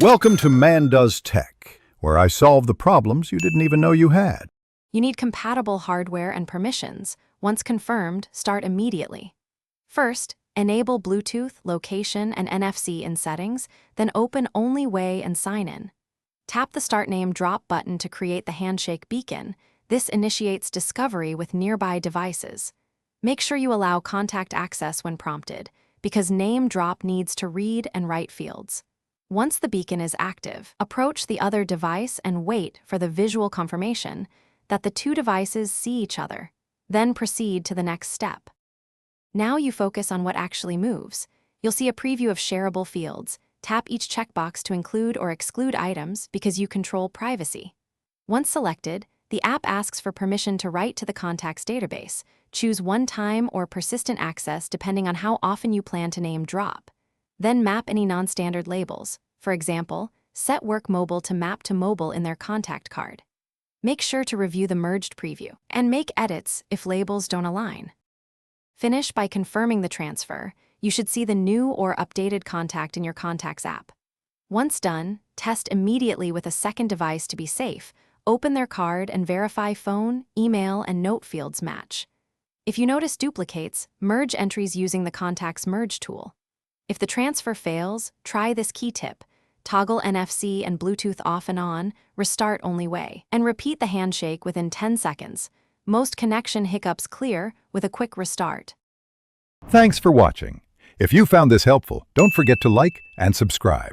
Welcome to Man Does Tech, where I solve the problems you didn't even know you had. You need compatible hardware and permissions. Once confirmed, start immediately. First, enable Bluetooth, location, and NFC in settings, then open Only Way and sign in. Tap the Start Name Drop button to create the handshake beacon. This initiates discovery with nearby devices. Make sure you allow contact access when prompted, because Name Drop needs to read and write fields. Once the beacon is active, approach the other device and wait for the visual confirmation that the two devices see each other. Then proceed to the next step. Now you focus on what actually moves. You'll see a preview of shareable fields. Tap each checkbox to include or exclude items because you control privacy. Once selected, the app asks for permission to write to the contacts database. Choose one-time or persistent access depending on how often you plan to name drop. Then map any non-standard labels. For example, set Work Mobile to map to mobile in their contact card. Make sure to review the merged preview and make edits if labels don't align. Finish by confirming the transfer. You should see the new or updated contact in your Contacts app. Once done, test immediately with a second device to be safe. Open their card and verify phone, email, and note fields match. If you notice duplicates, merge entries using the Contacts Merge tool. If the transfer fails, try this key tip. Toggle NFC and Bluetooth off and on, restart Only Way, and repeat the handshake within 10 seconds. Most connection hiccups clear with a quick restart. Thanks for watching. If you found this helpful, don't forget to like and subscribe.